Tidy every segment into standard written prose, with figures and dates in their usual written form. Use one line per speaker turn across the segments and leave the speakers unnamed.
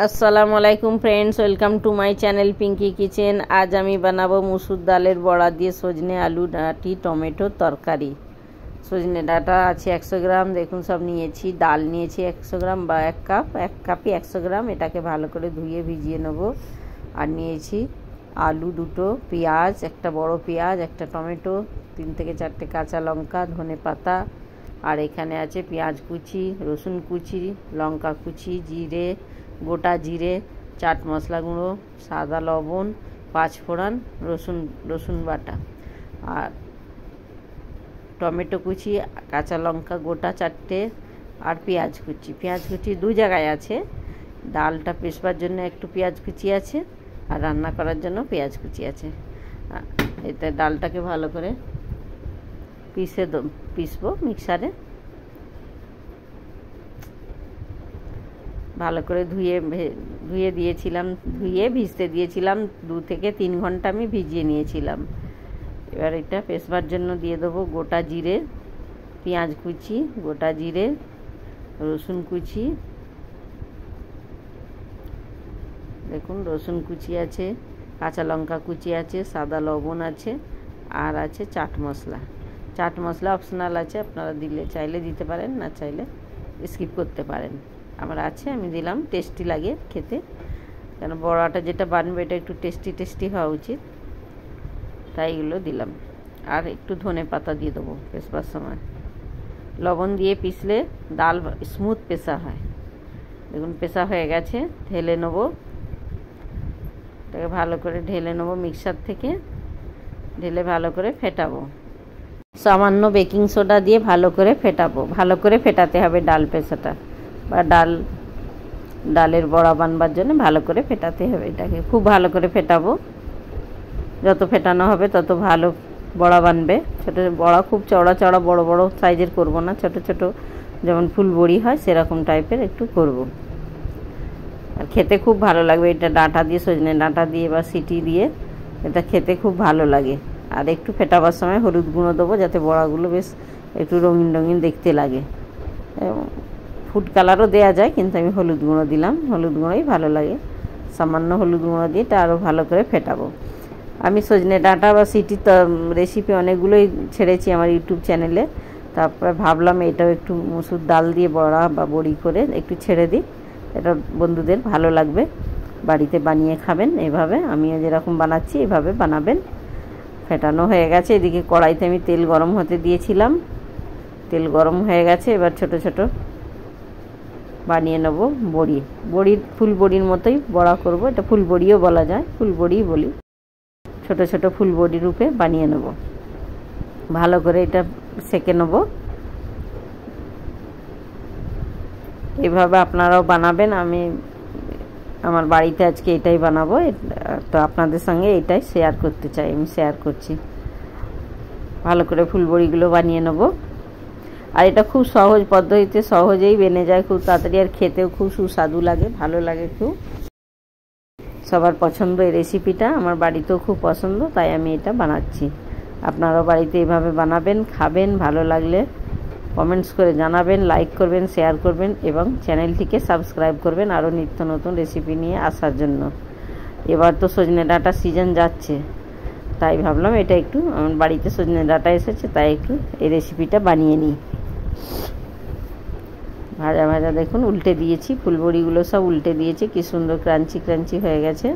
আসসালামু আলাইকুম friends, welcome to my channel Pinky Kitchen. আজ আমি বানাবো মুসুর ডালের বড়া দিয়ে সজনে আলু ডাঁটি টমেটোর তরকারি। সজনে ডাঁটা আছে 100 গ্রাম, দেখুন সব নিয়েছি। ডাল নিয়েছি 100 গ্রাম বা 1 কাপই 100 গ্রাম। এটাকে ভালো করে ধুয়ে ভিজিয়ে নেব। আর নিয়েছি আলু দুটো, পেঁয়াজ একটা বড় পেঁয়াজ, একটা টমেটো, 3 থেকে 4টে কাঁচা লঙ্কা, ধনে পাতা। আর এখানে আছে পেঁয়াজ কুচি, রসুন কুচি, লঙ্কা কুচি, জিরে, গোটা জিরে, চাট মশলা গুঁড়ো, সাদা লবণ, 5 ফোড়ন, রসুন বাটা, আর টমেটো কুচি, কাঁচা লঙ্কা গোটা 4টে, আর পেঁয়াজ কুচি 2 জায়গায় আছে। ডালটা পেশবার জন্য একটু পেঁয়াজ কুচি আছে, আর রান্না করার জন্য পেঁয়াজ কুচি আছে। এতে ডালটাকে ভালো করে পিসবো মিক্সারে। ভালো করে ধুয়ে ভিজতে দিয়েছিলাম। 2 থেকে 3 ঘন্টা আমি ভিজিয়ে নিয়েছিলাম। এবার এটা পেশবার জন্য দিয়ে দেবো গোটা জিরে, পেঁয়াজ কুচি, গোটা জিরে, রসুন কুচি, দেখুন রসুন কুচি আছে, কাঁচা লঙ্কা কুচি আছে, সাদা লবণ আছে, আর আছে চাট মশলা অপশনাল আছে, আপনারা চাইলে দিতে পারেন, না চাইলে স্কিপ করতে পারেন। আমার আছে, আমি দিলাম, টেস্টি লাগে খেতে, কেন বড়াটা যেটা বানবে এটা একটু টেস্টি হওয়া উচিত, তাই এগুলো দিলাম। আর একটু ধনে পাতা দিয়ে দেবো পেশবার সময়। লবণ দিয়ে পিসলে ডাল স্মুথ পেশা হয়। দেখুন পেশা হয়ে গেছে, ঢেলে নেবো। এটাকে ভালো করে ঢেলে নেবো মিক্সার থেকে, ঢেলে ভালো করে ফেটাবো। সামান্য বেকিং সোডা দিয়ে ভালো করে ফেটাবো। ভালো করে ফেটাতে হবে ডাল পেশাটা, বা ডালের বড়া বানবার জন্য ভালো করে ফেটাতে হবে। এটাকে খুব ভালো করে ফেটাবো। যত ফেটানো হবে তত ভালো বড়া বানবে। ছোটো বড়া খুব চওড়া বড় সাইজের করব না, ছোট যেমন ফুল বড়ি হয় সেরকম টাইপের একটু করব। আর খেতে খুব ভালো লাগবে এটা, ডাঁটা দিয়ে, সজনে ডাঁটা দিয়ে বা সিটি দিয়ে এটা খেতে খুব ভালো লাগে। আর একটু ফেটাবার সময় হলুদ গুঁড়ো দেবো, যাতে বড়াগুলো বেশ একটু রঙিন দেখতে লাগে। ফুড কালারও দেওয়া যায়, কিন্তু আমি হলুদ গুঁড়ো দিলাম, হলুদ গুঁড়োই ভালো লাগে। সামান্য হলুদ গুঁড়ো দিয়ে এটা আরও ভালো করে ফেটাবো। আমি সজনে ডাঁটা বা সিটি রেসিপি অনেকগুলোই ছেড়েছি আমার ইউটিউব চ্যানেলে। তারপরে ভাবলাম এটাও একটু মুসুর ডাল দিয়ে বড়া বা বড়ি করে একটু ছেড়ে দিই, এটা বন্ধুদের ভালো লাগবে। বাড়িতে বানিয়ে খাবেন এভাবে, আমিও যেরকম বানাচ্ছি এভাবে বানাবেন। ফেটানো হয়ে গেছে। এদিকে কড়াইতে আমি তেল গরম হতে দিয়েছিলাম, তেল গরম হয়ে গেছে। এবার ছোট বানিয়ে নেব ফুল বড়ির মতোই বড়া করব। এটা ফুল বড়িও বলা যায়, ফুল বড়িই বলি। ছোট ফুল বড়ি রূপে বানিয়ে নেব। ভালো করে এটা সেঁকে নেব। এভাবে আপনারাও বানাবেন। আমি আমার বাড়িতে আজকে এটাই বানাবো, তো আপনাদের সঙ্গে এটাই শেয়ার করতে চাই, আমি শেয়ার করছি। ভালো করে ফুল বড়িগুলো বানিয়ে নেব। আর এটা খুব সহজ পদ্ধতিতে, সহজেই বেনে যায় খুব তাড়াতাড়ি, আর খেতেও খুব সুস্বাদু লাগে, ভালো লাগে খুব। সবার পছন্দ এই রেসিপিটা, আমার বাড়িতেও খুব পছন্দ, তাই আমি এটা বানাচ্ছি। আপনারাও বাড়িতে এইভাবে বানাবেন, খাবেন। ভালো লাগলে কমেন্টস করে জানাবেন, লাইক করবেন, শেয়ার করবেন, এবং চ্যানেলটিকে সাবস্ক্রাইব করবেন আরও নিত্য নতুন রেসিপি নিয়ে আসার জন্য। এবার তো সজনে ডাঁটার সিজন যাচ্ছে, তাই ভাবলাম এটা একটু, আমার বাড়িতে সজনে ডাঁটা এসেছে, তাই একটু এই রেসিপিটা বানিয়ে নিই। ভাজা দেখুন উল্টে দিয়েছি, ফুলবড়িগুলো সব উল্টে দিয়েছি, কি সুন্দর ক্রাঞ্চি হয়ে গেছে।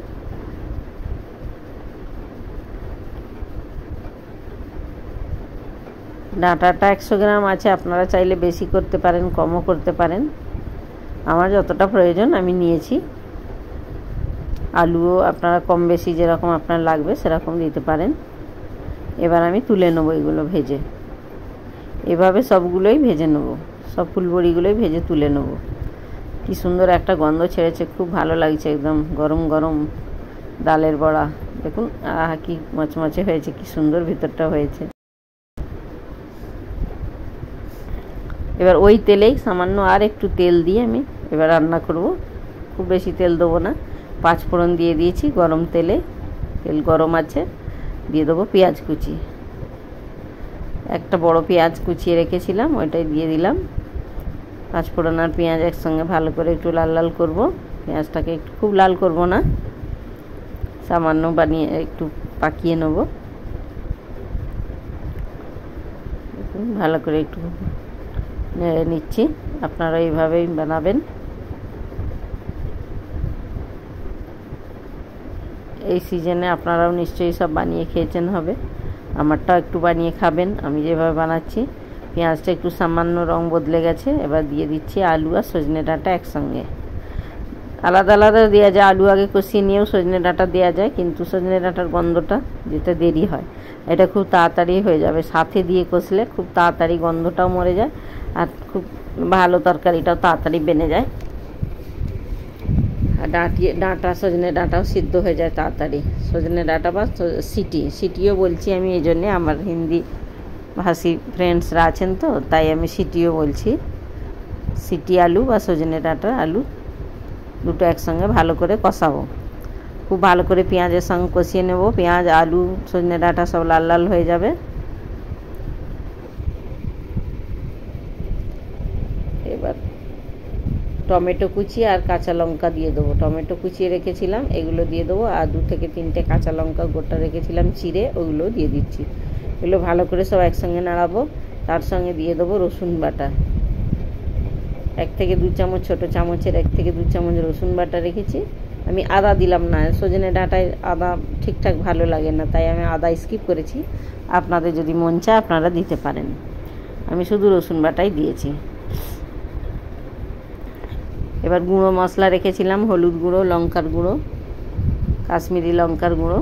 ডাঁটাটা 100 গ্রাম আছে, আপনারা চাইলে বেশি করতে পারেন, কমও করতে পারেন। আমার যতটা প্রয়োজন আমি নিয়েছি। আলুও আপনারা কম বেশি যেরকম আপনার লাগবে সেরকম দিতে পারেন। এবার আমি তুলে নেবো এগুলো ভেজে। এভাবে সবগুলোই ভেজে নেবো, সব ফুলবড়িগুলোই ভেজে তুলে নেবো। কি সুন্দর একটা গন্ধ ছেড়েছে, খুব ভালো লাগছে, একদম গরম ডালের বড়া। দেখুন কি মচমচে হয়েছে, কি সুন্দর ভিতরটা হয়েছে। এবার ওই তেলেই সামান্য আর একটু তেল দিয়ে আমি এবার রান্না করব। খুব বেশি তেল দেবো না। 5 ফোড়ন দিয়ে দিয়েছি গরম তেলে, তেল গরম আছে। দিয়ে দেবো পেঁয়াজ কুচি, একটা বড় পেঁয়াজ কুচিয়ে রেখেছিলাম, ওইটাই দিয়ে দিলাম। 5 ফোড়ন আর পেঁয়াজ একসঙ্গে ভালো করে একটু লাল করব। পেঁয়াজটাকে একটু খুব লাল করব না, সামান্য বানিয়ে একটু পাকিয়ে নেব। ভালো করে একটু নেড়ে নিচ্ছি, আপনারা এইভাবেই বানাবেন। এই সিজনে আপনারাও নিশ্চয়ই সব বানিয়ে খেয়েছেন হবে, আমারটাও একটু বানিয়ে খাবেন আমি যেভাবে বানাচ্ছি। পেঁয়াজটা একটু সামান্য রং বদলে গেছে, এবার দিয়ে দিচ্ছি আলু আর সজনে ডাঁটা একসঙ্গে। আলাদা আলাদা দেওয়া যায়, আলু আগে কষিয়ে নিয়েও সজনে ডাঁটা দেওয়া যায়, কিন্তু সজনে ডাঁটার গন্ধটা যেটা দেরি হয়, এটা খুব তাড়াতাড়ি হয়ে যাবে। সাথে দিয়ে কষলে খুব তাড়াতাড়ি গন্ধটাও মরে যায়, আর খুব ভালো তরকারিটাও তাড়াতাড়ি বেনে যায়। আর ডাঁটা সজনে ডাঁটাও সিদ্ধ হয়ে যায় তাড়াতাড়ি। সজনে ডাঁটা বা সিটিও বলছি আমি, এই জন্যে আমার হিন্দি ভাষী ফ্রেন্ডসরা আছেন তো, তাই আমি সিটিও বলছি। সিটি আলু বা সজনে ডাঁটা আলু দুটো একসঙ্গে ভালো করে কষাবো, খুব ভালো করে পেঁয়াজের সঙ্গে কষিয়ে নেব। পেঁয়াজ আলু সজনে ডাঁটা সব লাল লাল হয়ে যাবে। এবার টমেটো কুচি আর কাঁচা লঙ্কা দিয়ে দেবো। টমেটো কুচিয়ে রেখেছিলাম, এগুলো দিয়ে দেবো, আর 2 থেকে 3টে কাঁচা লঙ্কা গোটা রেখেছিলাম চিড়ে, ওগুলো দিয়ে দিচ্ছি। এগুলো ভালো করে সব একসঙ্গে নাড়াবো। তার সঙ্গে দিয়ে দেবো রসুন বাটা, 1 থেকে 2 চামচ, ছোটো চামচের 1 থেকে 2 চামচ রসুন বাটা রেখেছি। আমি আদা দিলাম না, সজনে ডাঁটায় আদা ঠিকঠাক ভালো লাগে না, তাই আমি আদা স্কিপ করেছি। আপনাদের যদি মন চায় আপনারা দিতে পারেন, আমি শুধু রসুন বাটাই দিয়েছি। এবার গুঁড়ো মশলা রেখেছিলাম, হলুদ গুঁড়ো, লঙ্কার গুঁড়ো, কাশ্মীরি লঙ্কার গুঁড়ো,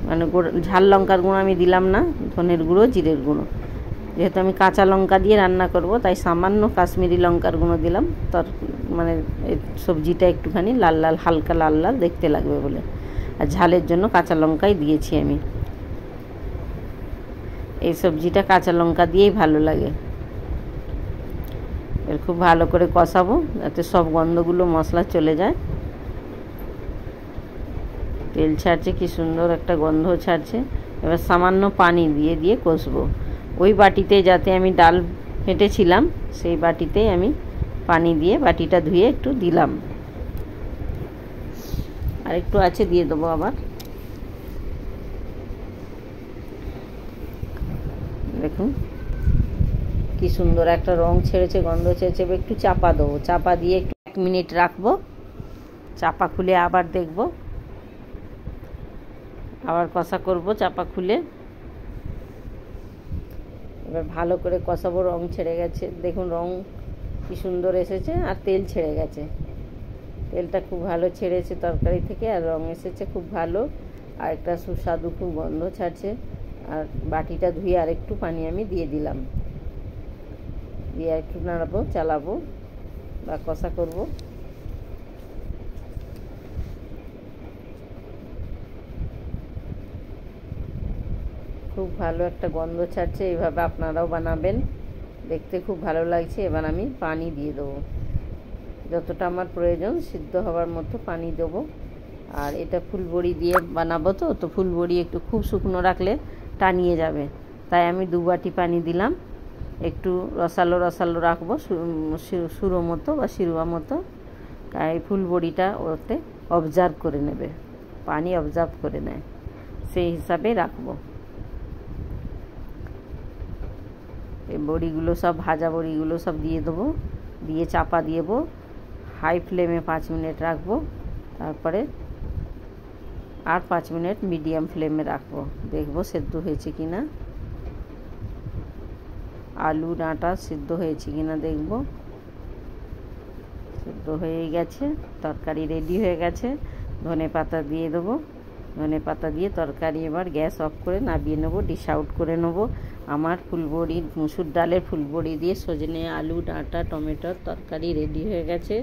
মানে ঝাল লঙ্কার গুঁড়ো আমি দিলাম না, ধনের গুঁড়ো, জিরের গুঁড়ো। যেহেতু আমি কাঁচা লঙ্কা দিয়ে রান্না করব, তাই সামান্য কাশ্মীরি লঙ্কার গুঁড়ো দিলাম, মানে সবজিটা একটুখানি লাল লাল, হালকা লাল লাল দেখতে লাগবে বলে। আর ঝালের জন্য কাঁচা লঙ্কাই দিয়েছি আমি। এই সবজিটা কাঁচা লঙ্কা দিয়েই ভালো লাগে। এর খুব ভালো করে কষাবো যাতে সব গন্ধগুলো মশলা চলে যায়। তেল ছাড়ছে, কি সুন্দর একটা গন্ধ ছাড়ছে। এবার সামান্য পানি দিয়ে দিয়ে কষবো। ওই বাটিতে যাতে আমি ডাল ফেটেছিলাম, সেই বাটিতেই আমি পানি দিয়ে বাটিটা ধুয়ে একটু দিলাম, আর একটু আছে দিয়ে দেবো আবার। দেখুন কি সুন্দর একটা রং ছেড়েছে, গন্ধ ছেড়েছে। একটু চাপা দেবো, চাপা দিয়ে একটু 1 মিনিট রাখবো। চাপা খুলে আবার দেখব, আবার কষা করব চাপা খুলে। এবার ভালো করে কষাবো। রং ছেড়ে গেছে, দেখুন রং কি সুন্দর এসেছে, আর তেল ছেড়ে গেছে। তেলটা খুব ভালো ছেড়েছে তরকারি থেকে, আর রং এসেছে খুব ভালো, আর একটা সুস্বাদু খুব গন্ধ ছাড়ছে। আর বাটিটা ধুয়ে আর একটু পানি আমি দিয়ে দিলাম, দিয়ে একটু নাড়াবো, চালাবো বা কষা করব। খুব ভালো একটা গন্ধ ছাড়ছে। এইভাবে আপনারাও বানাবেন, দেখতে খুব ভালো লাগছে। এবার আমি পানি দিয়ে দেবো, যতটা আমার প্রয়োজন সিদ্ধ হওয়ার মতো পানি দেবো। আর এটা ফুলবড়ি দিয়ে বানাবো, তো ফুলবড়ি একটু খুব শুকনো রাখলে টানিয়ে যাবে, তাই আমি 2 বাটি পানি দিলাম। একটু রসালো রসালো রাখবো, সুরো মতো বা শিরুয়া মতো। এই ফুলবড়িটা ওতে অবজার্ভ করে নেবে, পানি অবজার্ভ করে নেয়, সেই হিসাবে রাখবো। এই বড়িগুলো সব ভাজা বড়িগুলো সব দিয়ে দেবো, দিয়ে চাপা দেবো। হাই ফ্লেমে 5 মিনিট রাখবো, তারপরে আর 5 মিনিট মিডিয়াম ফ্লেমে রাখবো, দেখবো সেদ্ধ হয়েছে কি না, আলু ডাঁটা সিদ্ধ হয়েছে কি না দেখবো। সিদ্ধ হয়ে গেছে, তরকারি রেডি হয়ে গেছে। ধনে পাতা দিয়ে দেবো, ধনে পাতা দিয়ে তরকারি এবার গ্যাস অফ করে নামিয়ে নেবো, ডিশ আউট করে নেবো। আমার ফুলবড়ি, মুসুর ডালের ফুলবড়ি দিয়ে সজনে আলু ডাঁটা টমেটোর তরকারি রেডি হয়ে গেছে।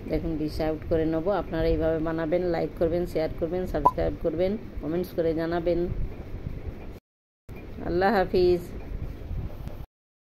দেখুন ডিশ আউট করে নেবো। আপনারা এইভাবে বানাবেন, লাইক করবেন, শেয়ার করবেন, সাবস্ক্রাইব করবেন, কমেন্টস করে জানাবেন। আল্লাহ হাফিজ।